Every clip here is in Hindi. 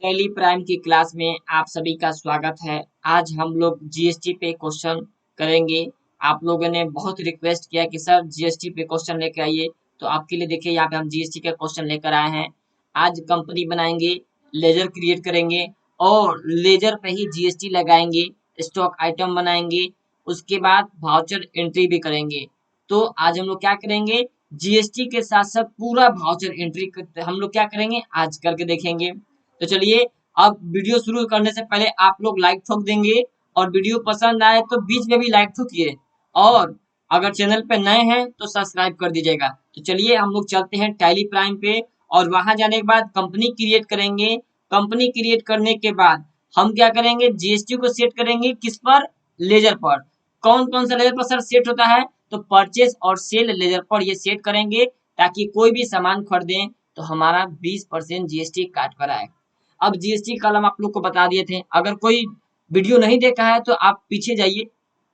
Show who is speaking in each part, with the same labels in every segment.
Speaker 1: टैली प्राइम की क्लास में आप सभी का स्वागत है। आज हम लोग जीएसटी पे क्वेश्चन करेंगे। आप लोगों ने बहुत रिक्वेस्ट किया कि सर जीएसटी पे क्वेश्चन लेकर आइए, तो आपके लिए देखिए यहाँ पे हम जीएसटी का क्वेश्चन लेकर आए हैं। आज कंपनी बनाएंगे, लेजर क्रिएट करेंगे और लेजर पे ही जीएसटी लगाएंगे, स्टॉक आइटम बनाएंगे, उसके बाद वाउचर एंट्री भी करेंगे। तो आज हम लोग क्या करेंगे, जीएसटी के साथ साथ पूरा वाउचर एंट्री हम लोग क्या करेंगे आज करके देखेंगे। तो चलिए, अब वीडियो शुरू करने से पहले आप लोग लाइक ठोक देंगे और वीडियो पसंद आए तो बीच में भी लाइक ठोकिए, और अगर चैनल पे नए हैं तो सब्सक्राइब कर दीजिएगा। तो चलिए हम लोग चलते हैं टैली प्राइम पे, और वहां जाने के बाद कंपनी क्रिएट करेंगे। कंपनी क्रिएट करने के बाद हम क्या करेंगे, जीएसटी को सेट करेंगे किस पर, लेजर पर। कौन कौन सा लेजर पर सर सेट होता है, तो परचेज और सेल लेजर पर ये सेट करेंगे, ताकि कोई भी सामान खरीदें तो हमारा 20% जीएसटी काट कर आए। अब जीएसटी कल हम आप लोग को बता दिए थे। अगर कोई वीडियो नहीं देखा है तो आप पीछे जाइए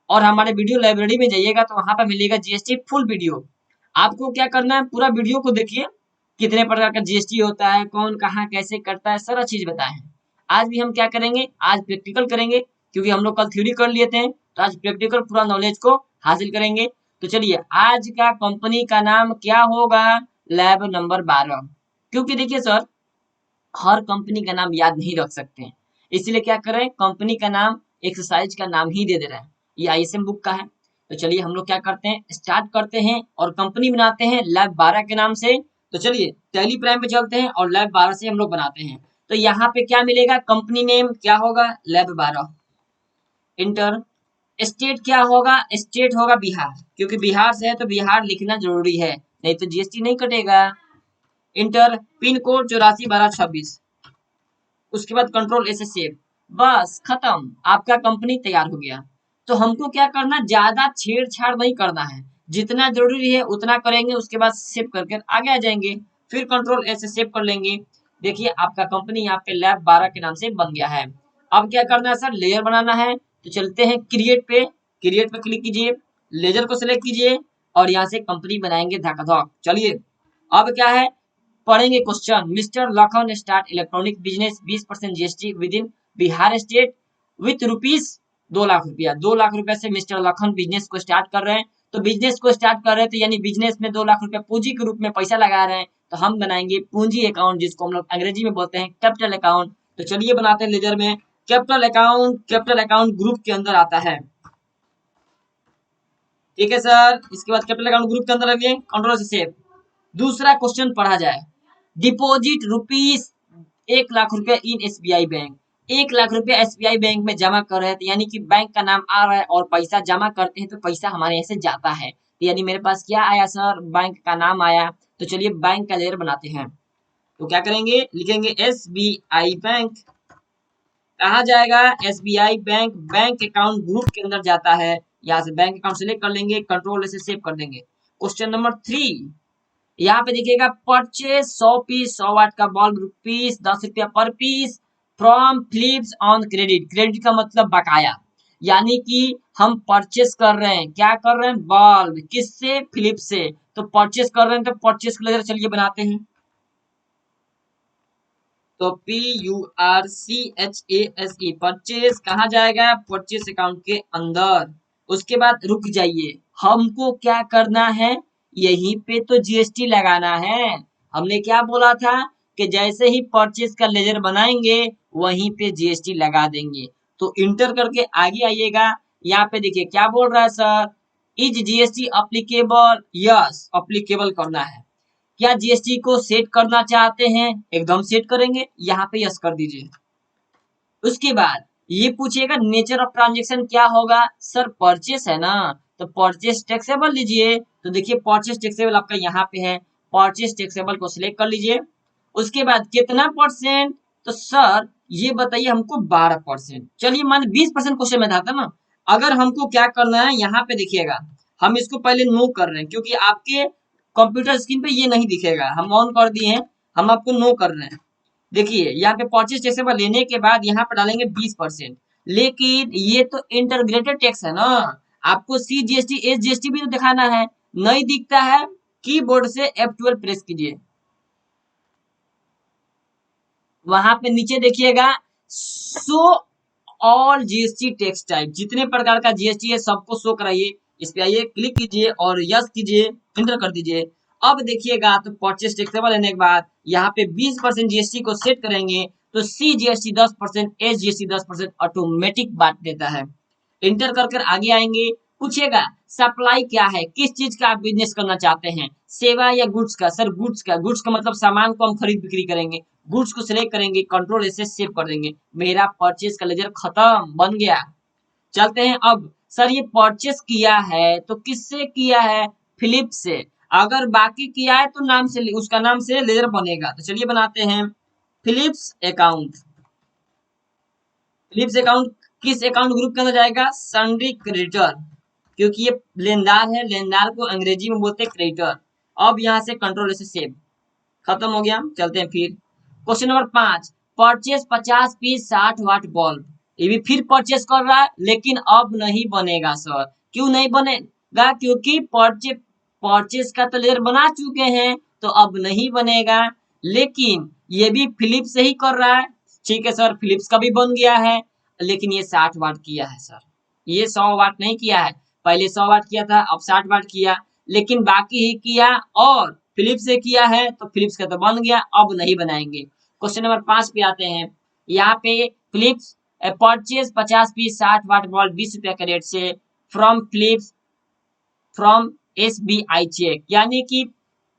Speaker 1: और हमारे वीडियो लाइब्रेरी में जाइएगा, तो वहां पर मिलेगा जीएसटी फुल वीडियो। आपको क्या करना है, पूरा वीडियो को देखिए, कितने प्रकार का जीएसटी होता है, कौन कहाँ कैसे करता है, सारा चीज बताए हैं। आज भी हम क्या करेंगे, आज प्रैक्टिकल करेंगे, क्योंकि हम लोग कल थ्योरी कर लिए थे, तो आज प्रैक्टिकल पूरा नॉलेज को हासिल करेंगे। तो चलिए, आज का कंपनी का नाम क्या होगा, लैब नंबर 12। क्योंकि देखिए सर, हर कंपनी का नाम याद नहीं रख सकते हैं, इसलिए क्या करें, कंपनी का नाम एक्सरसाइज का नाम ही दे दे रहे हैं। ये आईएसएम बुक का है। तो चलिए हम लोग क्या करते हैं, स्टार्ट करते हैं और कंपनी बनाते हैं लैब 12 के नाम से। तो चलिए टैली प्राइम पे चलते हैं और लैब 12 से हम लोग बनाते हैं। तो यहाँ पे क्या मिलेगा, कंपनी नेम क्या होगा, लैब 12। इंटर। स्टेट क्या होगा, स्टेट होगा बिहार, क्योंकि बिहार से है तो बिहार लिखना जरूरी है, नहीं तो जीएसटी नहीं कटेगा। इंटर। Pin code 84 12 26। उसके बाद कंट्रोल ऐसे सेव। बस खत्म, आपका कंपनी तैयार हो गया। तो हमको क्या करना, ज्यादा छेड़छाड़ नहीं करना है, जितना जरूरी है उतना करेंगे, उसके बाद सेव करके आगे आ जाएंगे। फिर कंट्रोल ऐसे सेव कर लेंगे। देखिए आपका कंपनी यहाँ पे लैब 12 के नाम से बन गया है। अब क्या करना है सर, लेयर बनाना है। तो चलते हैं क्रिएट पे, क्रिएट पे क्लिक कीजिए, लेजर को सिलेक्ट कीजिए और यहाँ से कंपनी बनाएंगे धकाधक। चलिए, अब क्या है, पढ़ेंगे question. Mister Lakhan start electronic business 20% GST with in Bihar state with rupees 2 lakh रुपया। 2 लाख रुपया से मिस्टर लखन बिजनेस को स्टार्ट कर रहे हैं। तो बिजनेस को स्टार्ट कर रहे हैं तो यानी बिजनेस में 2 लाख रुपया पूंजी के रूप में पैसा लगा रहे हैं। तो हम बनाएंगे पूंजी अकाउंट, जिसको हम लोग अंग्रेजी में बोलते हैं कैपिटल अकाउंट। तो चलिए बनाते हैं लेजर में capital account. Capital account group के अंदर आता है, ठीक है सर। इसके बाद कैपिटल अकाउंट ग्रुप के अंदर रखिए, कंट्रोल से सेव। दूसरा क्वेश्चन पढ़ा जाए। डिपॉजिट रुपीज 1 लाख रुपया इन एसबीआई बैंक। 1 लाख रुपया एसबीआई बैंक में जमा कर रहे थे, यानी कि बैंक का नाम आ रहा है और पैसा जमा करते हैं तो पैसा हमारे यहाँ से जाता है। तो यानी मेरे पास क्या आया सर, बैंक का नाम आया। तो चलिए बैंक का लेयर बनाते हैं। तो क्या करेंगे, लिखेंगे एसबीआई बैंक। कहा जाएगा, SBI bank bank account group के अंदर जाता है। यहाँ से बैंक अकाउंट सिलेक्ट कर लेंगे, कंट्रोल से सेव कर देंगे। क्वेश्चन नंबर 3, यहाँ पे देखिएगा परचेज 100 पीस 100 वाट का बल्ब रुपीज 10 रुपया पर piece from Philips on credit. Credit का मतलब बकाया, यानी कि हम परचेस कर रहे हैं, क्या कर रहे हैं, बल्ब, किससे, फिलिप्स से। तो परचेस कर रहे हैं तो परचेस का लेजर चलिए बनाते हैं। तो PURCHASE परचेस कहाँ जाएगा, परचेस अकाउंट के अंदर। उसके बाद रुक जाइए, हमको क्या करना है, यहीं पे तो जीएसटी लगाना है। हमने क्या बोला था कि जैसे ही परचेस का लेजर बनाएंगे वहीं पे जीएसटी लगा देंगे। तो इंटर करके आगे आइएगा, यहाँ पे देखिए क्या बोल रहा है sir, is GST applicable, yes applicable करना है। क्या जीएसटी को सेट करना चाहते हैं, एकदम सेट करेंगे, यहाँ पे यस कर दीजिए। उसके बाद ये पूछिएगा नेचर ऑफ ट्रांजेक्शन क्या होगा, सर परचेस है ना, तो परचेस टैक्सेबल लीजिए। तो देखिए परचेस टैक्सेबल आपका यहाँ पे है, परचेस टैक्सेबल को सिलेक्ट कर लीजिए। उसके बाद कितना परसेंट, तो सर ये बताइए हमको 12%। चलिए मान 20% क्वेश्चन में था ना। अगर हमको क्या करना है, यहाँ पे देखिएगा, हम इसको पहले नो कर रहे हैं क्योंकि आपके कंप्यूटर स्क्रीन पे ये नहीं दिखेगा, हम ऑन कर दिए हैं, हम आपको नो कर रहे हैं। देखिए यहाँ पे परचेज टैक्स लेने के बाद यहाँ पे डालेंगे 20%। लेकिन ये तो इंटरग्रेटेड टैक्स है ना, आपको CGST SGST भी तो दिखाना है, नहीं दिखता है। कीबोर्ड से F12 प्रेस कीजिए। वहां पे नीचे देखिएगा show all GST tax type, जितने प्रकार का जीएसटी है सबको शो कराइए। इस पे आइए, क्लिक कीजिए और यस कीजिए, इंटर कर दीजिए। अब देखिएगा तो परचेस टैक्सेबल लेने के बाद यहाँ पे 20% जीएसटी को सेट करेंगे तो C GST 10%, S GST 10% automatic बांट देता है। इंटर कर कर आगे आएंगे, पूछेगा सप्लाई क्या है, किस चीज का आप बिजनेस करना चाहते हैं, सेवा या गुड्स का। सर गुड्स का, गुड्स का मतलब सामान को हम खरीद बिक्री करेंगे। गुड्स को सिलेक्ट करेंगे, कंट्रोल ऐसे सेव कर देंगे। मेरा परचेज का लेजर खत्म, बन गया। चलते हैं अब। सर ये परचेस किया है तो किससे किया है, फिलिप्स से। अगर बाकी किया है तो नाम से, उसका नाम से लेजर बनेगा। तो चलिए बनाते हैं फिलिप्स अकाउंट। फिलिप्स अकाउंट किस अकाउंट ग्रुप के अंदर जाएगा, सन्ड्री क्रेडिटर, क्योंकि ये लेनदार है, लेनदार को अंग्रेजी में बोलते हैं क्रेडिटर। अब यहाँ से कंट्रोल से सेव, खत्म हो गया। चलते हैं फिर question number 5। Purchase 50 piece 60 watt bulb. ये भी फिर परचेस कर रहा है, लेकिन अब नहीं बनेगा सर। क्यों नहीं बनेगा, क्योंकि परचेस परचेस का तो लेयर बना चुके हैं, तो अब नहीं बनेगा। लेकिन ये भी फिलिप्स से ही कर रहा है। ठीक है सर, फिलिप्स का भी बन गया है, लेकिन ये 60 वाट किया है सर, ये 100 वाट नहीं किया है। पहले 100 वाट किया था, अब 60 वाट किया, लेकिन बाकी ही किया और फिलिप्स से किया है, तो फिलिप्स का तो बन गया, अब नहीं बनाएंगे। क्वेश्चन नंबर 5 पे आते हैं। यहाँ पे Philips purchase 50 piece 60 watt bulb 20 रुपया के रेट से from Philips from SBI cheque, यानी कि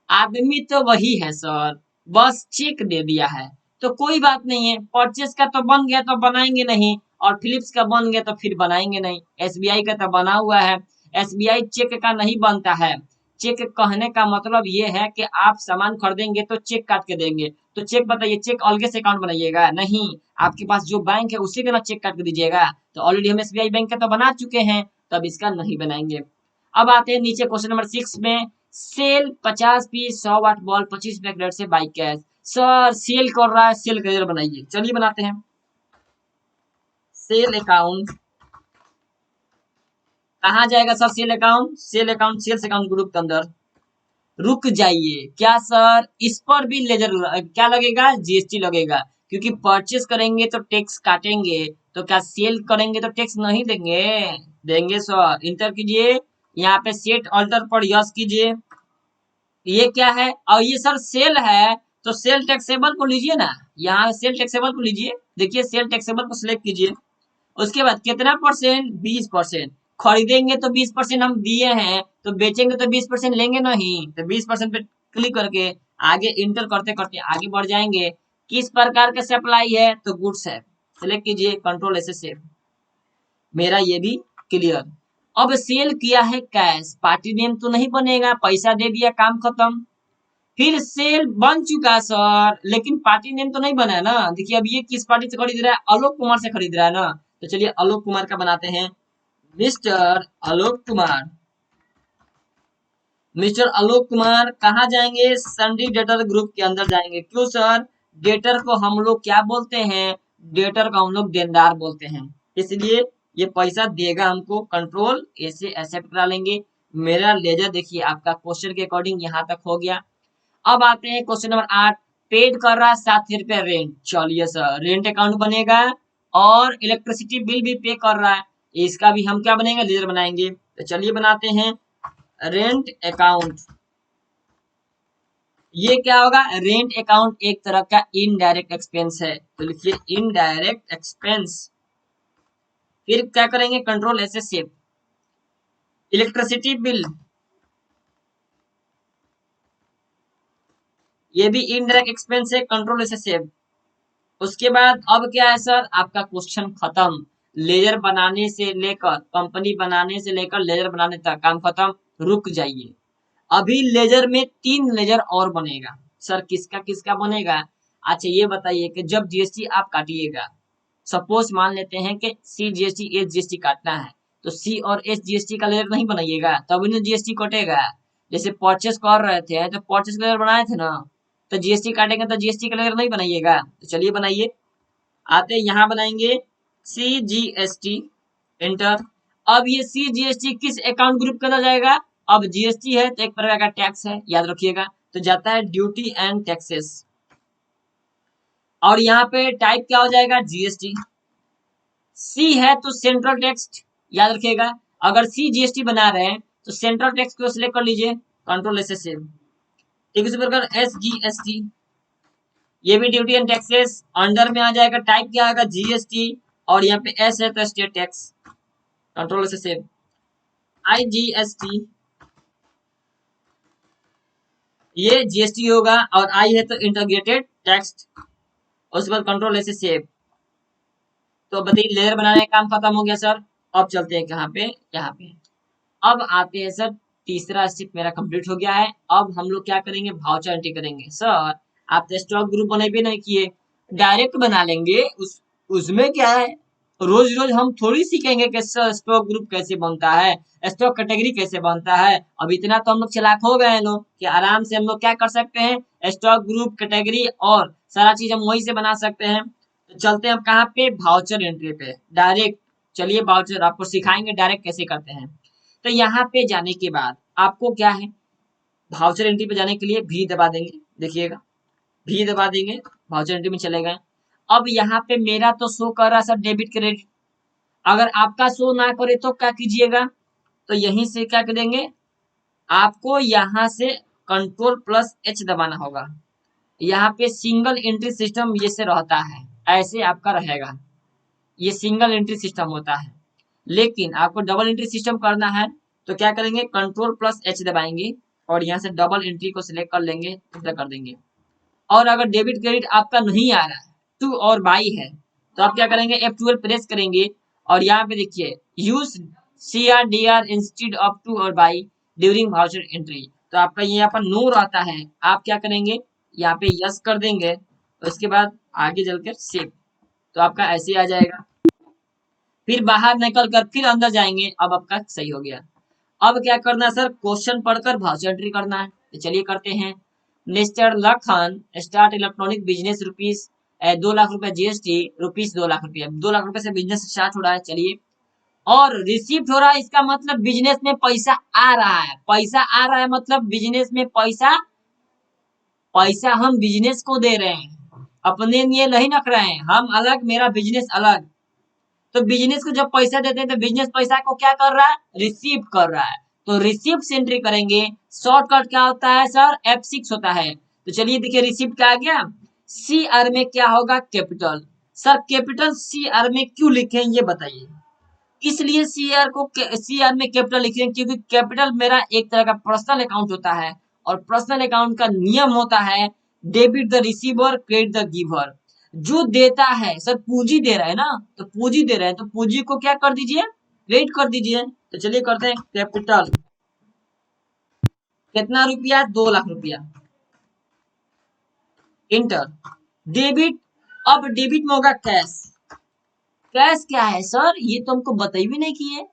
Speaker 1: आदमी तो वही है सर, बस चेक दे दिया है। तो कोई बात नहीं है, परचेस का तो बन गया तो बनाएंगे नहीं, और फिलिप्स का बन गया तो फिर बनाएंगे नहीं। एसबीआई का तो बना हुआ है, एसबीआई चेक का नहीं बनता है। चेक कहने का मतलब ये है कि आप सामान खरीदेंगे तो चेक काट के देंगे। तो चेक बताइए, चेक अलग से अकाउंट बनाइएगा नहीं, आपके पास जो बैंक है उसी का ना चेक काट के दीजिएगा। तो ऑलरेडी हम एसबीआई बैंक का तो बना चुके हैं, तो अब इसका नहीं बनाएंगे। अब आते हैं नीचे क्वेश्चन नंबर 6 में। सेल 50 पीस 100 वाट बॉल 25 रुपए के रेट से बाई कैश। सर सेल कर रहा है, सेल का बनाइए। चलिए बनाते हैं सेल अकाउंट। कहाँ जाएगा sir sale account, sale account sales account group के अंदर। रुक जाइए, क्या सर इस पर भी लेजर क्या लगेगा, जीएसटी लगेगा, क्योंकि परचेस करेंगे तो टैक्स काटेंगे। तो क्या सेल करेंगे तो टैक्स नहीं देंगे, देंगे सर। इंटर कीजिए, यहाँ पे सेट अल्टर पर यस कीजिए। ये क्या है, और ये सर सेल है, तो सेल टैक्सेबल को लीजिए ना, यहाँ सेल टैक्सेबल को लीजिए। देखिए सेल टैक्सेबल को सिलेक्ट कीजिए। उसके बाद कितना परसेंट, 20%। खरीदेंगे तो 20% हम दिए हैं, तो बेचेंगे तो 20% लेंगे नहीं। तो 20% पे क्लिक करके आगे इंटर करते करते आगे बढ़ जाएंगे। किस प्रकार का सप्लाई है, तो गुड्स है, सिलेक्ट कीजिए, कंट्रोल ऐसे सेव। मेरा ये भी क्लियर। अब सेल किया है कैश, पार्टी नेम तो नहीं बनेगा, पैसा दे दिया काम खत्म। फिर सेल बन चुका सर, लेकिन पार्टी नेम तो नहीं बना है ना। देखिए अब ये किस पार्टी से खरीद रहा है, आलोक कुमार से खरीद रहा है ना। तो चलिए आलोक कुमार का बनाते हैं, मिस्टर आलोक कुमार। मिस्टर आलोक कुमार कहाँ जाएंगे, सन्डी डेटर ग्रुप के अंदर जाएंगे। क्यों सर, डेटर को हम लोग क्या बोलते हैं, डेटर को हम लोग देनदार बोलते हैं, इसलिए ये पैसा देगा हमको। कंट्रोल ऐसे एक्सेप्ट करा लेंगे। मेरा लेजर देखिए आपका क्वेश्चन के अकॉर्डिंग यहाँ तक हो गया। अब आते हैं क्वेश्चन नंबर 8। पेड कर रहा है 7 रुपए रेंट। चलिए सर रेंट अकाउंट बनेगा, और इलेक्ट्रिसिटी बिल भी पे कर रहा है, इसका भी हम क्या बनेगा, लेजर बनाएंगे। तो चलिए बनाते हैं रेंट अकाउंट। ये क्या होगा, रेंट अकाउंट एक तरह का इनडायरेक्ट एक्सपेंस है, तो लिखिए इनडायरेक्ट एक्सपेंस। फिर क्या करेंगे, कंट्रोल ऐसे सेव। इलेक्ट्रिसिटी बिल, ये भी इनडायरेक्ट एक्सपेंस है, कंट्रोल ऐसे सेव। उसके बाद अब क्या है सर, आपका क्वेश्चन खत्म। लेजर बनाने से लेकर, कंपनी बनाने से लेकर लेजर बनाने तक काम खत्म। रुक जाइए, अभी लेजर में 3 लेजर और बनेगा। सर किसका किसका बनेगा, अच्छा ये बताइए कि जब जीएसटी आप काटिएगा, सपोज मान लेते हैं कि सी जीएसटी एस जीएसटी काटना है, तो सी और एस जीएसटी का लेजर नहीं बनाइएगा, तभी ना जीएसटी कटेगा। जैसे परचेस कर रहे थे तो परचेस का लेजर बनाए थे ना, तो जीएसटी काटेंगे तो जीएसटी का लेजर नहीं बनाइएगा। तो चलिए बनाइए, आते यहाँ बनाएंगे सी जी एस टी, एंटर। अब ये सी जी एस टी किस अकाउंट ग्रुप के अंदर जाएगा, अब जीएसटी है तो एक प्रकार का टैक्स है, याद रखिएगा, तो जाता है ड्यूटी एंड टैक्सेस। और यहाँ पे टाइप क्या हो जाएगा, जीएसटी। सी है तो सेंट्रल टैक्स, याद रखिएगा। अगर सी जीएसटी बना रहे हैं तो सेंट्रल टैक्स को सिलेक्ट कर लीजिए, कंट्रोल एस से। ठीक है, इसी प्रकार एस जी एस टी, ये भी ड्यूटी एंड टैक्सेस अंडर में आ जाएगा। टाइप क्या आएगा, जीएसटी, और यहाँ पे एस है तो स्टेट टैक्स, कंट्रोल से। आई जी एस टी, ये जीएसटी होगा, और आई है तो इंटीग्रेटेड टैक्स, उसके बाद कंट्रोल ऐसे सेव। तो बताइए लेयर बनाने का काम खत्म हो गया सर। अब चलते हैं कहाँ पे, यहाँ पे। अब आते हैं सर, तीसरा स्टेप मेरा कंप्लीट हो गया है। अब हम लोग क्या करेंगे, भाउचर एंट्री करेंगे। सर आप तो स्टॉक ग्रुप बने भी नहीं किए, डायरेक्ट बना लेंगे। उसमें क्या है, रोज रोज हम थोड़ी सीखेंगे कि सर स्टॉक ग्रुप कैसे बनता है, स्टॉक कैटेगरी कैसे बनता है। अब इतना तो हम लोग चालाक हो गए हैं लोग कि आराम से हम लोग क्या कर सकते हैं, स्टॉक ग्रुप कैटेगरी और सारा चीज हम वहीं से बना सकते हैं। तो चलते हैं अब कहाँ पे, भाउचर एंट्री पे डायरेक्ट। चलिए भाउचर आपको सिखाएंगे डायरेक्ट कैसे करते हैं। तो यहाँ पे जाने के बाद आपको क्या है, भाउचर एंट्री पे जाने के लिए भी दबा देंगे, देखिएगा भी दबा देंगे, भाउचर एंट्री में चले गए। अब यहाँ पे मेरा तो शो कर रहा है सर डेबिट क्रेडिट। अगर आपका शो ना करे तो क्या कीजिएगा, तो यहीं से क्या करेंगे, आपको यहाँ से कंट्रोल प्लस एच दबाना होगा। यहाँ पे सिंगल एंट्री सिस्टम ये से रहता है, ऐसे आपका रहेगा, ये सिंगल एंट्री सिस्टम होता है। लेकिन आपको डबल एंट्री सिस्टम करना है तो क्या करेंगे, कंट्रोल प्लस एच दबाएंगे और यहाँ से डबल एंट्री को सिलेक्ट कर लेंगे, एंटर कर देंगे। और अगर डेबिट क्रेडिट आपका नहीं आ रहा है, टू और बाई है, तो आप क्या करेंगे, F12 प्रेस करेंगे और यहाँ पे देखिए use CRDR instead of to और बाई ड्यूरिंग वाउचर एंट्री। तो आपका ये यहाँ पर नो रहता है, आप क्या करेंगे, यहाँ पे यस कर देंगे, उसके बाद आगे चलकर सेव। तो आपका ऐसे आ जाएगा। फिर बाहर निकल कर फिर अंदर जाएंगे, अब आपका सही हो गया। अब क्या करना है सर, क्वेश्चन पढ़कर भाषा एंट्री करना है। तो चलिए करते हैं। Mister Lakhan start electronic business rupees 2 lakh रुपए जीएसटी, रुपीज 2 लाख रुपया, 2 लाख रुपए से बिजनेस स्टार्ट हो रहा है। चलिए, और रिसीव हो रहा है, इसका मतलब बिजनेस में पैसा आ रहा है। पैसा आ रहा है मतलब बिजनेस में पैसा, पैसा हम बिजनेस को दे रहे हैं, अपने लिए नहीं रख रहे हैं। हम अलग, मेरा बिजनेस अलग। तो बिजनेस को जब पैसा देते हैं तो बिजनेस पैसा को क्या कर रहा है, रिसीव कर रहा है। तो रिसीव से एंट्री करेंगे। शॉर्टकट क्या होता है सर, F6 होता है। तो चलिए देखिए रिसीव क्या आ गया, सी आर में क्या होगा, capital. Sir capital C R में क्यों लिखे ये बताइए। इसलिए सी आर में कैपिटल लिखे क्योंकि कैपिटल मेरा एक तरह का पर्सनल अकाउंट होता है, और पर्सनल अकाउंट का नियम होता है debit the receiver credit the giver. जो देता है, सर पूंजी दे रहा है ना, तो पूंजी दे रहे हैं तो पूंजी को क्या कर दीजिए, क्रेडिट कर दीजिए। तो चलिए करते हैं कैपिटल, कितना रुपया, 2 लाख रुपया, इंटर। डेबिट, अब डेबिट में होगा कैश। कैश क्या है सर, ये तो हमको बताई भी नहीं किए।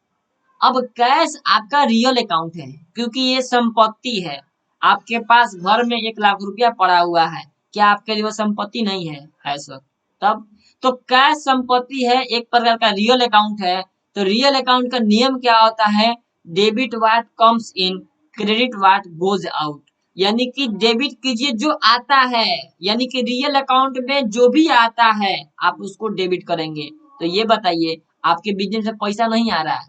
Speaker 1: अब कैश आपका रियल अकाउंट है, क्योंकि ये संपत्ति है। आपके पास घर में 1 लाख रुपया पड़ा हुआ है, क्या आपके लिए वो संपत्ति नहीं है, सर। तब तो कैश संपत्ति है, एक प्रकार का रियल अकाउंट है। तो रियल अकाउंट का नियम क्या होता है, debit what comes in, credit what goes out. यानी कि डेबिट कीजिए जो आता है, यानी कि रियल अकाउंट में जो भी आता है आप उसको डेबिट करेंगे। तो ये बताइए, आपके बिजनेस में पैसा नहीं आ रहा है,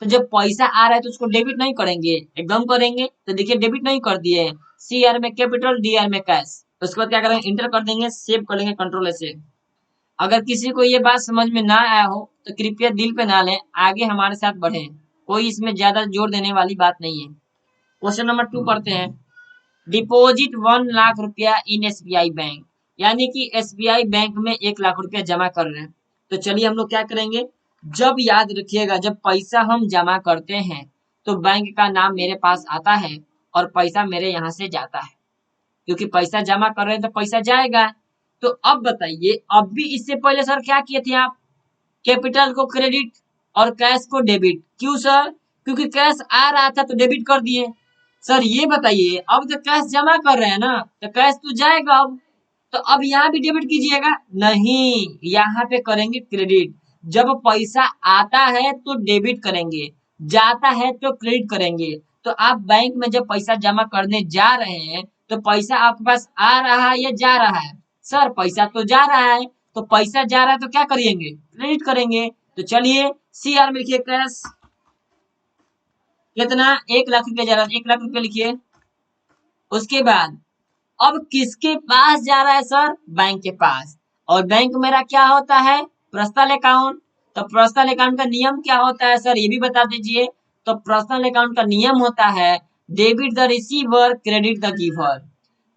Speaker 1: तो जब पैसा आ रहा है तो उसको डेबिट नहीं करेंगे, एकदम करेंगे। तो देखिए डेबिट नहीं कर दिए, सी आर में कैपिटल, डी आर में कैश। उसके बाद क्या करेंगे, इंटर कर देंगे, सेव कर लेंगे कंट्रोल से। अगर किसी को ये बात समझ में ना आया हो तो कृपया दिल पे ना लें, आगे हमारे साथ बढ़े, कोई इसमें ज्यादा जोर देने वाली बात नहीं है। क्वेश्चन नंबर 2 पढ़ते हैं। डिपॉजिट 1 लाख रुपया इन एसबीआई बैंक, यानी कि एसबीआई बैंक में 1 लाख रुपया जमा कर रहे हैं। तो चलिए हम लोग क्या करेंगे, जब याद रखिएगा जब पैसा हम जमा करते हैं तो बैंक का नाम मेरे पास आता है और पैसा मेरे यहाँ से जाता है, क्योंकि पैसा जमा कर रहे हैं तो पैसा जाएगा। तो अब बताइए, अब भी इससे पहले सर क्या किए थे आप, कैपिटल को क्रेडिट और कैश को डेबिट। क्यों सर, क्योंकि कैश आ रहा था तो डेबिट कर दिए। सर ये बताइए, अब तो कैश जमा कर रहे हैं ना, तो कैश तो जाएगा अब, तो अब यहाँ भी डेबिट कीजिएगा, नहीं यहाँ पे करेंगे क्रेडिट। जब पैसा आता है तो डेबिट करेंगे, जाता है तो क्रेडिट करेंगे। तो आप बैंक में जब पैसा जमा करने जा रहे हैं तो पैसा आपके पास आ रहा है या जा रहा है, सर पैसा तो जा रहा है, तो पैसा जा रहा है तो क्या करेंगे, क्रेडिट करेंगे। तो चलिए CR में लिखिए कैश, कितना 1 लाख रुपया जा रहा है, 1 लाख रुपया लिखिए। उसके बाद अब किसके पास जा रहा है सर, बैंक के पास। और बैंक मेरा क्या होता है, पर्सनल अकाउंट। तो पर्सनल अकाउंट का नियम क्या होता है सर, ये भी बता दीजिए। तो पर्सनल अकाउंट का नियम होता है debit the receiver credit the giver.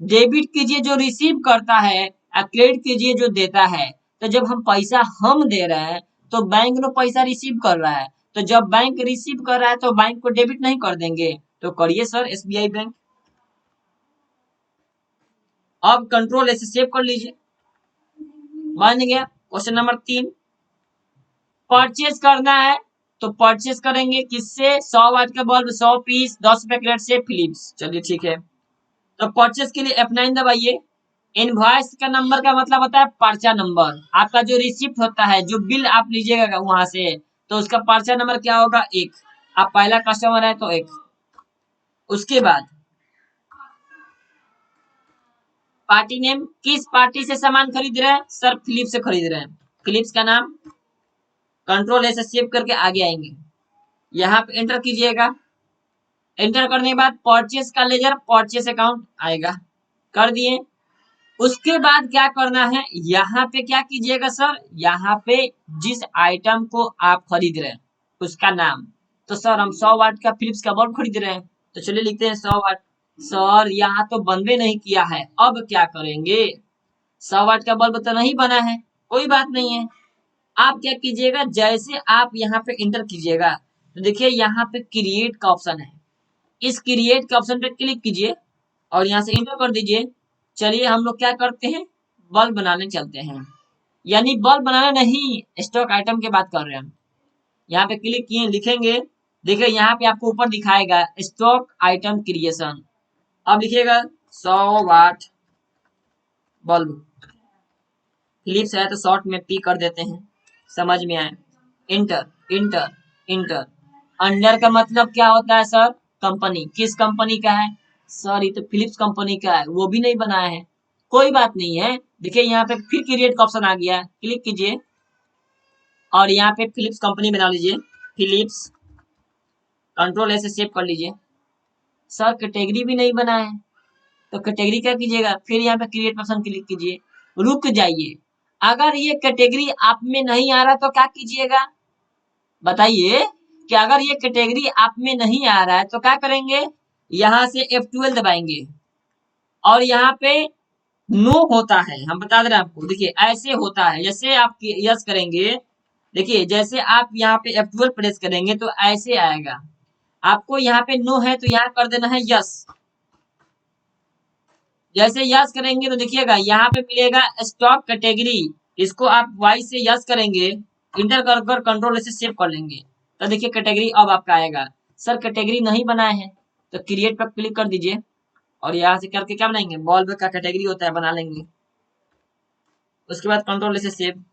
Speaker 1: Debit कीजिए जो रिसीव करता है और क्रेडिट कीजिए जो देता है। तो जब हम पैसा हम दे रहे हैं तो बैंक ने पैसा रिसीव कर रहा है, तो जब बैंक रिसीव कर रहा है तो बैंक को डेबिट नहीं कर देंगे। तो करिए सर SBI बैंक। अब कंट्रोल ऐसे सेव कर लीजिए, बन गया। क्वेश्चन नंबर 3, परचेज करना है तो परचेज करेंगे किससे, 100 वाट का बल्ब 100 पीस 10 रुपए के रेट से फिलिप्स। चलिए ठीक है, तो परचेज के लिए F9 दबाइए। इनवॉइस का नंबर का मतलब होता है पर्चा नंबर, आपका जो रिसिप्ट होता है, जो बिल आप लीजिएगा वहां से, तो उसका पर्चा नंबर क्या होगा 1। आप पहला कस्टमर है तो 1। उसके बाद पार्टी नेम, किस पार्टी से सामान खरीद रहे हैं सर, फिलिप्स से खरीद रहे हैं, फिलिप्स का नाम। कंट्रोल ऐसे सेव करके आगे आएंगे, यहाँ पे एंटर कीजिएगा। एंटर करने के बाद परचेस का लेजर परचेस अकाउंट आएगा, कर दिए। उसके बाद क्या करना है, यहाँ पे क्या कीजिएगा सर, यहाँ पे जिस आइटम को आप खरीद रहे हैं उसका नाम। तो सर हम 100 वाट का फिलिप्स का बल्ब खरीद रहे हैं, तो चलिए लिखते हैं 100 वाट। सर यहाँ तो बनवे नहीं किया है, अब क्या करेंगे, 100 वाट का बल्ब तो नहीं बना है, कोई बात नहीं है। आप क्या कीजिएगा, जैसे आप यहाँ पे इंटर कीजिएगा तो देखिए यहाँ पे क्रिएट का ऑप्शन है, इस क्रिएट के ऑप्शन पे क्लिक कीजिए और यहाँ से इंटर कर दीजिए। चलिए हम लोग क्या करते हैं, बल्ब बनाने चलते हैं, यानी बल्ब बनाने नहीं, स्टॉक आइटम की बात कर रहे हैं हम। यहाँ पे क्लिक किए, लिखेंगे, देखिए यहाँ पे आपको ऊपर दिखाएगा स्टॉक आइटम क्रिएशन। अब लिखिएगा 100 वाट बल्ब, फिलिप्स है तो शॉर्ट में P कर देते हैं, समझ में आए। Inter inter inter. अंडर का मतलब क्या होता है सर, कंपनी, किस कंपनी का है सर, ये तो फिलिप्स कंपनी का है, वो भी नहीं बनाया है, कोई बात नहीं है। देखिए यहाँ पे फिर क्रिएट का ऑप्शन आ गया है, क्लिक कीजिए और यहाँ पे फिलिप्स कंपनी बना लीजिए, फिलिप्स। कंट्रोल ऐसे सेव कर लीजिए। सर कैटेगरी भी नहीं बना है, तो कैटेगरी क्या कीजिएगा, फिर यहाँ पे क्रिएट ऑप्शन क्लिक कीजिए, रुक जाइए। अगर ये कैटेगरी आप में नहीं आ रहा तो क्या कीजिएगा, बताइए कि अगर ये कैटेगरी आप में नहीं आ रहा है तो क्या करेंगे, यहाँ से F12 दबाएंगे और यहाँ पे नो होता है, हम बता दे रहे हैं आपको, देखिए ऐसे होता है, जैसे आप यस करेंगे, देखिए जैसे आप यहाँ पे F12 प्रेस करेंगे तो ऐसे आएगा। आपको यहाँ पे नो है तो यहाँ कर देना है यस। जैसे यस करेंगे तो देखिएगा यहाँ पे मिलेगा स्टॉक कैटेगरी, इसको आप वाई से यस करेंगे, इंटर कर कर कंट्रोल से सेव कर लेंगे, तो देखिए कैटेगरी अब आपका आएगा। सर कैटेगरी नहीं बनाए हैं तो क्रिएट पर क्लिक कर दीजिए और यहाँ से करके क्या बनाएंगे, बल्ब का कैटेगरी होता है बना लेंगे। उसके बाद कंट्रोल से सेव।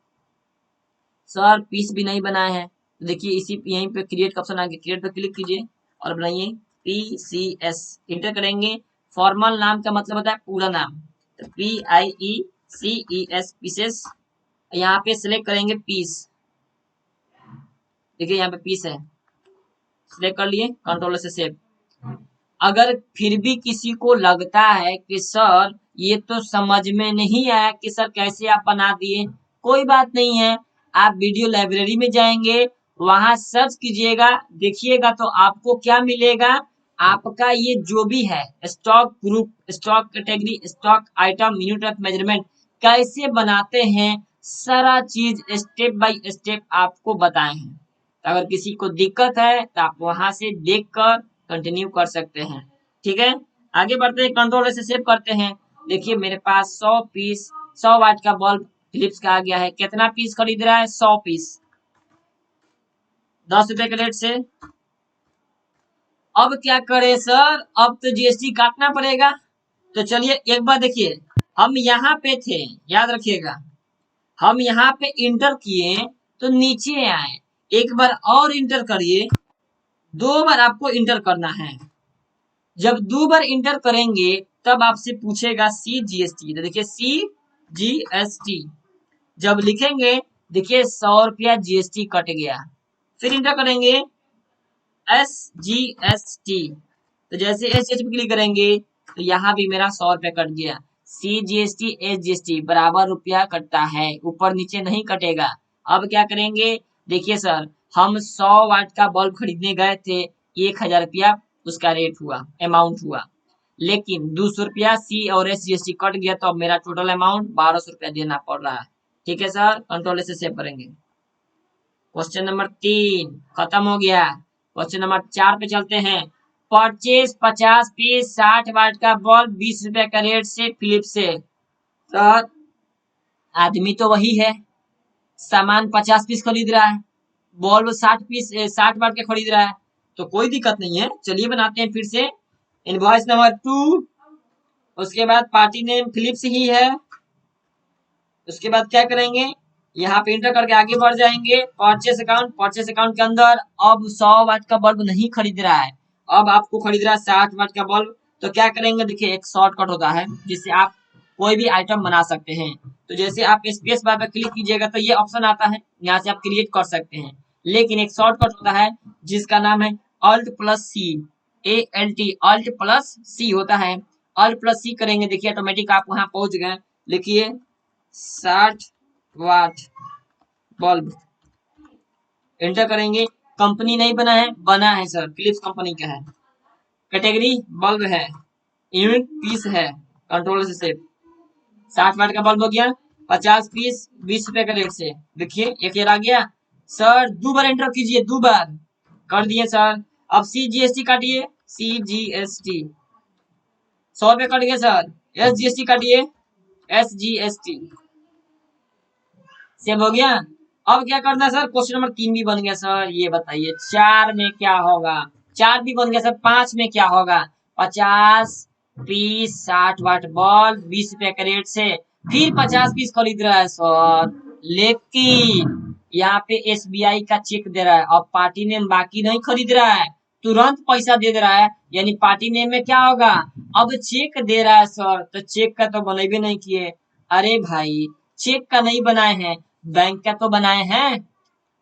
Speaker 1: सर पीस भी नहीं बनाए हैं तो देखिए इसी यहीं पे क्रिएट का ऑप्शन आ गया, क्रिएट पर क्लिक कीजिए और बनाइए PCS, इंटर करेंगे। फॉर्मल नाम का मतलब होता है पूरा नाम, तो PIECES पीसेस। यहाँ पे सिलेक्ट करेंगे पीस, देखिए यहाँ पे पीस है, सिलेक्ट कर लिए, कंट्रोल से सेव। अगर फिर भी किसी को लगता है कि सर ये तो समझ में नहीं आया कि सर कैसे आप बना दिए, कोई बात नहीं है, आप वीडियो लाइब्रेरी में जाएंगे, वहां सर्च कीजिएगा, देखिएगा तो आपको क्या मिलेगा, आपका ये जो भी है stock group, stock category, stock item, unit of measurement कैसे बनाते हैं, सारा चीज स्टेप बाय स्टेप आपको बताए हैं। अगर किसी को दिक्कत है तो आप वहां से देखकर कंटिन्यू कर सकते हैं, ठीक है। आगे बढ़ते हैं, कंट्रोल से सेव करते हैं। देखिए मेरे पास 100 पीस 100 वाट का बल्ब फिलिप्स का आ गया है, कितना पीस खरीद रहा है, 100 पीस 10 रुपए के रेट से। अब क्या करें सर, अब तो GST काटना पड़ेगा। तो चलिए एक बार देखिए, हम यहाँ पे थे, याद रखिएगा, हम यहाँ पे इंटर किए तो नीचे आए, एक बार और इंटर करिए, 2 बार आपको इंटर करना है। जब 2 बार इंटर करेंगे तब आपसे पूछेगा CGST, तो देखिए जीएसटी जब लिखेंगे, देखिए 100 रुपया जीएसटी कट गया। फिर इंटर करेंगे SGST, तो जैसे SGST पे क्लिक करेंगे तो यहाँ भी मेरा 100 रुपया कट गया। CGST SGST बराबर रुपया कटता है, ऊपर नीचे नहीं कटेगा। अब क्या करेंगे, देखिए सर हम 100 वाट का बल्ब खरीदने गए थे, 1000 रुपया उसका रेट हुआ, अमाउंट हुआ, लेकिन 200 रुपया सी और SGST कट गया, तो अब मेरा टोटल अमाउंट 1200 रुपया देना पड़ रहा है। ठीक है सर, कंट्रोल से सेव करेंगे। क्वेश्चन नंबर 3 खत्म हो गया। क्वेश्चन नंबर 4 पे चलते हैं। परचेज 50 पीस 60 वाट का बल्ब 20 रुपए का रेट से फिलिप्स से। सर आदमी तो वही है, सामान 50 पीस खरीद रहा है, बल्ब 60 पीस 60 वाट के खरीद रहा है, तो कोई दिक्कत नहीं है। चलिए बनाते हैं फिर से। इनवॉइस नंबर 2, उसके बाद पार्टी नेम फिलिप्स ही है। उसके बाद क्या करेंगे, यहाँ पे इंटर करके आगे बढ़ जाएंगे। परचेस अकाउंट के अंदर अब 100 वाट का बल्ब नहीं खरीद रहा है, अब आपको खरीद रहा है 60 वाट का बल्ब। तो क्या करेंगे, देखिए एक शॉर्टकट होता है जिससे आप कोई भी आइटम बना सकते हैं। तो जैसे आप स्पेस बार पे क्लिक कीजिएगा तो ये ऑप्शन आता है, यहाँ से आप क्रिएट कर सकते हैं। लेकिन एक शॉर्टकट होता है जिसका नाम है Alt+C, ALT, Alt+C होता है। Alt+C करेंगे, देखिए ऑटोमेटिक आप वहां पहुंच गए। लिखिए 60 वाट बल्ब, एंटर करेंगे। कंपनी नहीं बना है, बना है सर, फिलिप्स कंपनी का है। कैटेगरी बल्ब है, यूनिट पीस है, कंट्रोल से सेव। 60 वाट का बल्ब हो गया, 50 पीस 20 रुपए का रेट से। देखिए एक ईयर आ गया। सर 2 बार एंटर कीजिए, 2 बार कर दिए सर। अब CGST काटिए, CGST 100 रुपए कट गया सर। SGST काटिए, SGST सेव हो गया। अब क्या करना है सर, क्वेश्चन नंबर 3 भी बन गया सर। ये बताइए 4 में क्या होगा, 4 भी बन गया सर। 5 में क्या होगा, 50 पीस 60 वाट बल्ब 20 रुपए के रेट से, फिर 50 पीस खरीद रहा है सर। लेकिन यहाँ पे SBI का चेक दे रहा है, अब पार्टी नेम बाकी नहीं खरीद रहा है, तुरंत पैसा दे दे रहा है। यानी पार्टी नेम में क्या होगा, अब चेक दे रहा है सर, तो चेक का तो बनेबे नहीं किए। अरे भाई चेक का नहीं बनाए हैं, बैंक का तो बनाए हैं।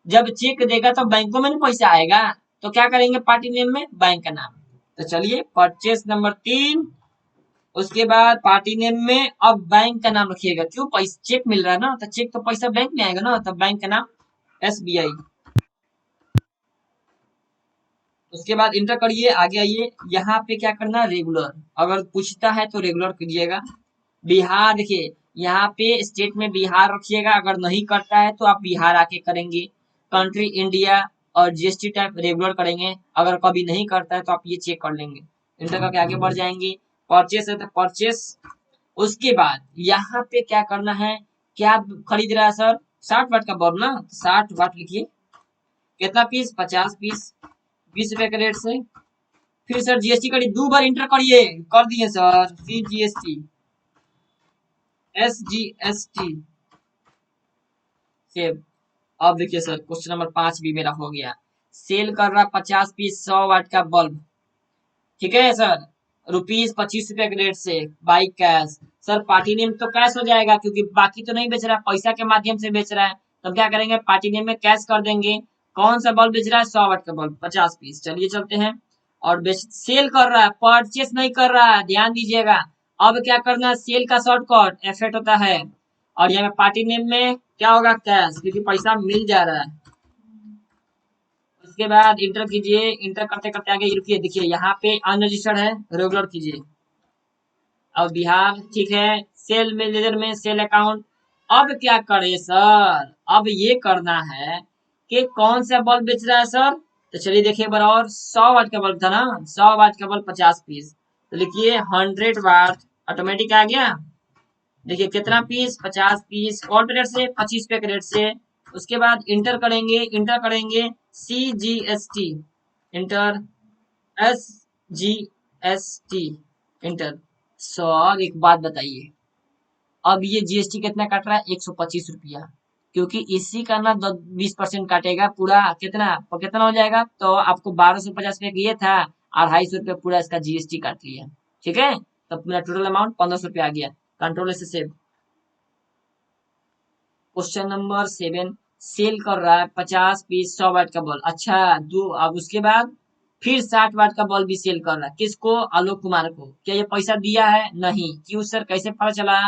Speaker 1: जब चेक देगा तो बैंकों में ना पैसा आएगा, तो क्या करेंगे पार्टी नेम में बैंक का नाम। तो चलिए परचेस नंबर 3, उसके बाद पार्टी नेम में अब बैंक का नाम रखिएगा। क्यों, पैसा चेक मिल रहा है ना, तो चेक तो पैसा बैंक में आएगा ना, तो बैंक का नाम SBI। उसके बाद इंटर करिए, आगे आइए। यहाँ पे क्या करना, रेगुलर, अगर पूछता है तो रेगुलर कीजिएगा। बिहार, देखिए यहाँ पे स्टेट में बिहार रखिएगा, अगर नहीं करता है तो आप बिहार आके करेंगे। कंट्री इंडिया और GST टाइप रेगुलर करेंगे, अगर कभी नहीं करता है तो आप ये चेक कर लेंगे। इंटर करके आगे बढ़ जाएंगे। परचेस है तो परचेस। उसके बाद यहाँ पे क्या करना है, क्या खरीद रहा है सर, 60 वाट का बल्ब ना, 60 वाट लिखिए। कितना पीस, 50 पीस 20 रुपए के रेट से। फिर सर GST करिए, 2 बार इंटर करिए, कर दिए सर। फिर GST SGST सेव। अब देखिए सर क्वेश्चन नंबर 5 भी मेरा हो गया। सेल कर रहा 50 पीस 100 वाट का बल्ब, ठीक है सर, ₹25 के रेट से, by cash. Sir party name तो कैश हो जाएगा, क्योंकि बाकी तो नहीं बेच रहा, पैसा के माध्यम से बेच रहा है। तो क्या करेंगे, पार्टी नेम में कैश कर देंगे। कौन सा बल्ब बेच रहा है, 100 वाट का बल्ब 50 पीस। चलिए चलते हैं। और बेच सेल कर रहा है, परचेस नहीं कर रहा है, ध्यान दीजिएगा। अब क्या करना है, सेल का शॉर्टकट एफेक्ट होता है, और यहाँ पार्टी नेम में क्या होगा, कैश, क्योंकि पैसा मिल जा रहा है। उसके बाद इंटर कीजिए, इंटर करते करते आगे रुकिए, देखिए यहाँ पे अनरजिस्टर्ड है, रेगुलर कीजिए। अब बिहार ठीक है, सेल मैनेजर में सेल अकाउंट। अब क्या करे सर, अब ये करना है कि कौन सा बल्ब बेच रहा है सर। तो चलिए देखिए बराबर, 100 वाट का बल्ब था ना, 100 वाट का बल्ब 50 पीस, तो लिखिए 100 वाट, ऑटोमेटिक आ गया। देखिए कितना पीस, 50 पीस, कौन रेट से, 25 रुपए के रेट से। उसके बाद इंटर करेंगे CGST, inter SGST, inter. Sir एक बात बताइए, अब ये GST कितना काट रहा है, 125 रुपया, क्योंकि इसी का ना 20% काटेगा, पूरा कितना कितना हो जाएगा, तो आपको 1250 रुपये ये था, 250 रुपये पूरा इसका GST काट लिया। ठीक है, तब मेरा टोटल अमाउंट 1500 रुपया आ गया। कंट्रोल से सेव। क्वेश्चन नंबर 7 सेल कर रहा है 50 पीस 100 वाट का बल्ब। अच्छा दो, अब उसके बाद फिर 60 वाट का बल्ब भी सेल कर रहा है। किसको? आलोक कुमार को। क्या ये पैसा दिया है? नहीं। क्यों सर, कैसे पता चला?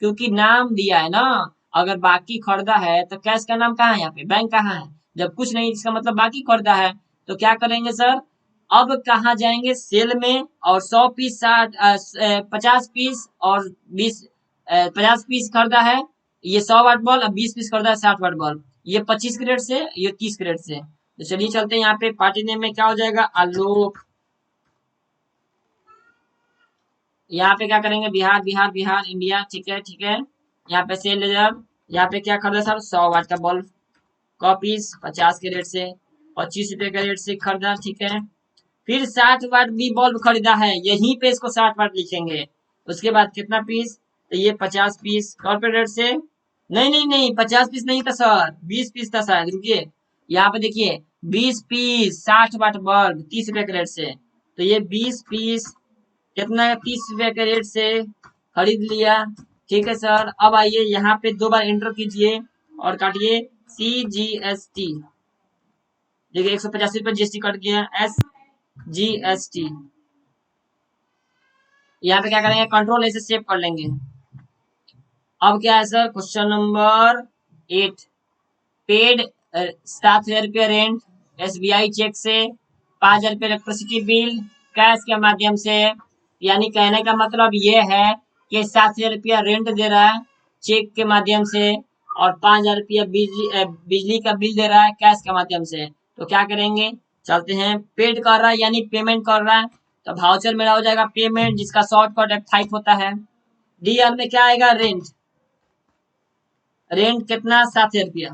Speaker 1: क्योंकि नाम दिया है ना। अगर बाकी खरीदा है तो कैश का नाम कहाँ है? यहाँ पे बैंक कहाँ है? जब कुछ नहीं, इसका मतलब बाकी खरीदा है। तो क्या करेंगे सर, अब कहाँ जाएंगे? सेल में। और 100 पीस 50 पीस और 20 50 पीस खरीदा है ये 100 वाट बल्ब, अब 20 पीस खरीदा है 60 वाट बल्ब। ये 25 कैरेट से, ये 30 कैरेट से। तो चलिए चलते हैं, यहाँ पे पार्टी नेम में क्या हो जाएगा? आलोक। यहाँ पे क्या करेंगे? बिहार बिहार बिहार इंडिया। ठीक है ठीक है। यहाँ पे सेल रिजर्व। यहाँ पे क्या खरीदा सर? 100 वाट का बल्ब। कॉपीज 50 के रेट से, 25 रुपए का रेट से खरीदा। ठीक है। फिर 60 वाट भी बल्ब खरीदा है, यहीं पे इसको 60 वाट लिखेंगे। उसके बाद कितना पीस? तो ये 50 पीस कॉर्पोरेट से। नहीं नहीं नहीं, 50 पीस नहीं था सर, 20 पीस था शायद, रुकिए। यहाँ पे देखिए 20 पीस 60 वाट बल्ब 30 रुपए के रेट से। तो ये 20 पीस कितना है? 30 रुपए के रेट से खरीद लिया। ठीक है सर। अब आइए यहाँ पे दो बार एंटर कीजिए और काटिए CGST। देखिए 185 रुपए GST कट गया। SGST। यहाँ पे क्या करेंगे? कंट्रोल ऐसे सेव कर लेंगे। अब क्या है सर? क्वेश्चन नंबर 8 पेड 7,000 रुपया रेंट SBI चेक से, 5,000 रुपया इलेक्ट्रिसिटी बिल कैश के माध्यम से। यानी कहने का मतलब ये है कि 7,000 रुपया रेंट दे रहा है चेक के माध्यम से, और 5,000 रुपया बिजली का बिल दे रहा है कैश के माध्यम से। तो क्या करेंगे? चलते हैं। पेड कर रहा है यानी पेमेंट कर रहा है, तो भाउचर मेरा हो जाएगा पेमेंट, जिसका शॉर्टकट F5 होता है। DL में क्या आएगा? रेंट। रेंट कितना? 7,000 रुपया।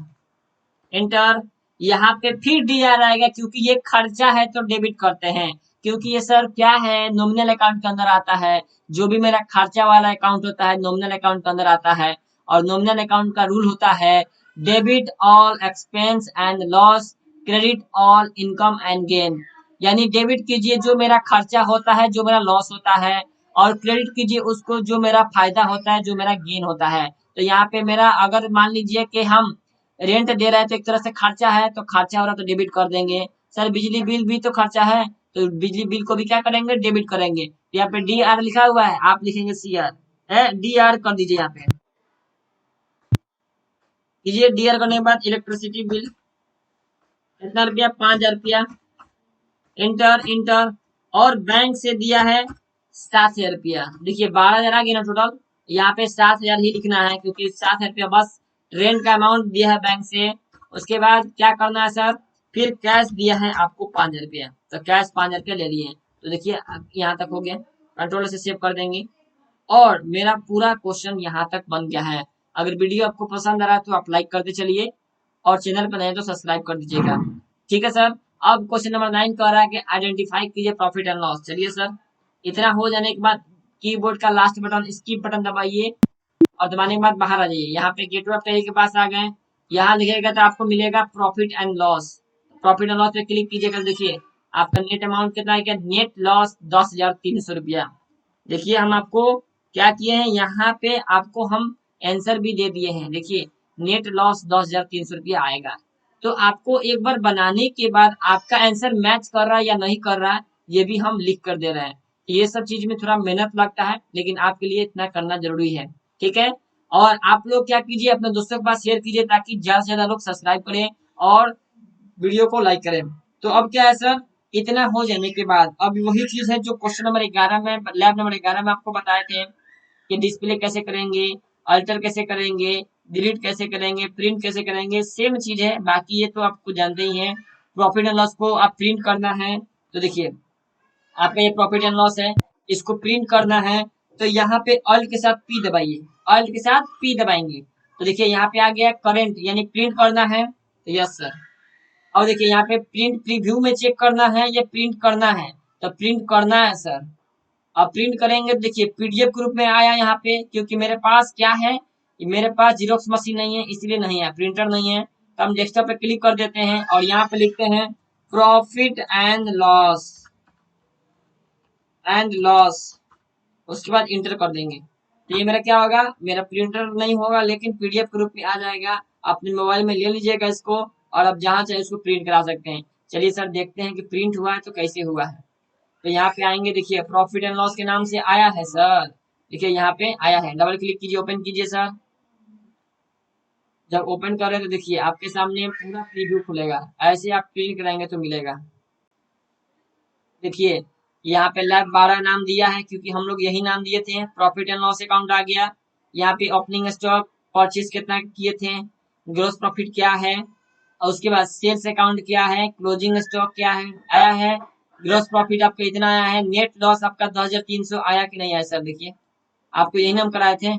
Speaker 1: इंटर। यहाँ पे फिर डीआर आएगा, क्योंकि ये खर्चा है तो डेबिट करते हैं। क्योंकि ये सर क्या है? नॉमिनल अकाउंट के अंदर आता है। जो भी मेरा खर्चा वाला अकाउंट होता है नॉमिनल अकाउंट के अंदर आता है। और नॉमिनल अकाउंट का रूल होता है debit all expense and loss, credit all income and gain. यानी डेबिट कीजिए जो मेरा खर्चा होता है, जो मेरा लॉस होता है, और क्रेडिट कीजिए उसको जो मेरा फायदा होता है, जो मेरा गेन होता है। तो यहाँ पे मेरा, अगर मान लीजिए कि हम रेंट दे रहा है तो एक तरह से खर्चा है, तो खर्चा हो रहा है तो डेबिट कर देंगे। सर बिजली बिल भी तो खर्चा है, तो बिजली बिल को भी क्या करेंगे? डेबिट करेंगे। यहाँ पे DR लिखा हुआ है, आप लिखेंगे CR है। DR कर दीजिए यहाँ पे। कीजिए DR करने के बाद इलेक्ट्रिसिटी बिल कितना रुपया? 5,000 रुपया। Inter inter. और बैंक से दिया है 7,000 रुपया। देखिए 12,000 आ गया ना टोटल। यहाँ पे 7,000 ही लिखना है, क्योंकि 7,000 रुपया बस रेंट का अमाउंट दिया है बैंक से। उसके बाद क्या करना है सर? फिर कैश दिया है आपको 5,000 रुपया, तो कैश 5,000 रुपया ले लिए। तो देखिए यहाँ तक हो गया। कंट्रोल से सेव कर देंगे। और मेरा पूरा क्वेश्चन यहाँ तक बन गया है। अगर वीडियो आपको पसंद आ रहा है तो आप लाइक करते चलिए, और चैनल पर नए तो सब्सक्राइब कर दीजिएगा। ठीक है सर। अब क्वेश्चन नंबर 9 कह रहा है कि आइडेंटिफाई कीजिए प्रॉफिट एंड लॉस। चलिए सर, इतना हो जाने के बाद कीबोर्ड का लास्ट बटन स्किप बटन दबाइए, और दबाने के बाद बाहर आ जाइए। यहाँ पे गेटवे ऑफ टैली के पास आ गए। यहाँ लिखेगा तो आपको मिलेगा profit and loss. Profit and loss पे क्लिक कीजिएगा। देखिए आपका नेट अमाउंट कितना है? नेट लॉस 10,300 रुपया। देखिए हम आपको क्या किए हैं, यहाँ पे आपको हम आंसर भी दे दिए हैं। देखिए नेट लॉस 10,300 रुपया आएगा। तो आपको एक बार बनाने के बाद आपका आंसर मैच कर रहा है या नहीं कर रहा है, ये भी हम लिख कर दे रहे हैं। ये सब चीज में थोड़ा मेहनत लगता है, लेकिन आपके लिए इतना करना जरूरी है। ठीक है। और आप लोग क्या कीजिए, अपने दोस्तों के पास शेयर कीजिए, ताकि ज्यादा से ज्यादा लोग सब्सक्राइब करें और वीडियो को लाइक करें। तो अब क्या है सर, इतना हो जाने के बाद अब वही चीज है जो क्वेश्चन नंबर 11 में, लैब नंबर 11 में आपको बताए थे कि डिस्प्ले कैसे करेंगे, अल्टर कैसे करेंगे, डिलीट कैसे करेंगे, प्रिंट कैसे करेंगे। सेम चीज है, बाकी ये तो आपको जानते ही हैं। प्रॉफिट एंड लॉस को आप प्रिंट करना है, तो देखिए आपका ये प्रॉफिट एंड लॉस है, इसको प्रिंट करना है। तो यहाँ पे अल्ट के साथ P दबाइए, अल्ट के साथ P दबाएंगे। तो देखिए यहाँ पे आ गया करंट, यानी प्रिंट करना है। तो यस सर। और देखिए यहाँ पे प्रिंट प्रीव्यू में चेक करना है या प्रिंट करना है, तो प्रिंट करना है सर। अब प्रिंट करेंगे, देखिए PDF के रूप में आया यहाँ पे, क्योंकि मेरे पास क्या है, मेरे पास जीरोक्स मशीन नहीं है, इसलिए नहीं है, प्रिंटर नहीं है। तो हम डेस्कटॉप पे क्लिक कर देते हैं और यहाँ पे लिखते हैं प्रॉफिट एंड लॉस, उसके बाद इंटर कर देंगे। तो ये मेरा क्या होगा, मेरा प्रिंटर नहीं होगा लेकिन पीडीएफ के रूप में आ जाएगा। अपने मोबाइल में ले लीजिएगा इसको और अब जहाँ चाहे उसको प्रिंट करा सकते हैं। चलिए सर देखते हैं कि प्रिंट हुआ है तो कैसे हुआ है। तो यहाँ पे आएंगे, देखिए प्रॉफिट एंड लॉस के नाम से आया है सर। देखिए यहाँ पे आया है, डबल क्लिक कीजिए, ओपन कीजिए सर। जब ओपन करें तो देखिए आपके सामने पूरा प्रीव्यू खुलेगा, ऐसे आप प्रिंट कराएंगे तो मिलेगा। देखिए यहाँ पे लैब 12 नाम दिया है क्योंकि हम लोग यही नाम दिए थे। प्रॉफिट एंड लॉस अकाउंट आ गया। यहाँ पे ओपनिंग स्टॉक परचेज कितना किए थे, ग्रोस प्रॉफिट क्या है, और उसके बाद सेल्स अकाउंट क्या है, क्लोजिंग स्टॉक क्या है आया है, ग्रोस प्रॉफिट आपका इतना आया है, नेट लॉस आपका 2300 आया कि नहीं आया सर। देखिए आपको यही नाम कराए थे,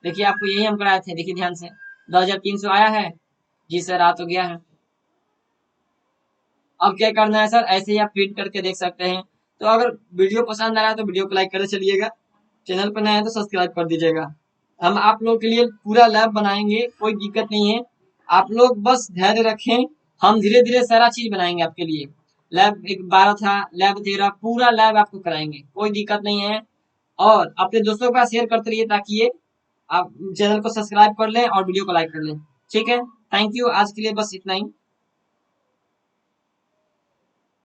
Speaker 1: देखिए आपको यही हम कराए थे, देखिए ध्यान से 2300 आया है। जी सर आ तो गया है। अब क्या करना है सर, ऐसे ही आप प्रिंट करके देख सकते हैं। तो अगर वीडियो पसंद आ रहा है तो वीडियो को लाइक करके चलिएगा, चैनल पर नए हैं तो सब्सक्राइब कर दीजिएगा। हम आप लोगों के लिए पूरा लैब बनाएंगे, कोई दिक्कत नहीं है। आप लोग बस धैर्य रखें, हम धीरे धीरे सारा चीज बनाएंगे आपके लिए। लैब एक 12 था, लैब 13, पूरा लैब आपको कराएंगे, कोई दिक्कत नहीं है। और अपने दोस्तों के पास शेयर करते रहिए ताकि ये आप चैनल को सब्सक्राइब कर लें और वीडियो को लाइक कर लें। ठीक है, थैंक यू, आज के लिए बस इतना ही।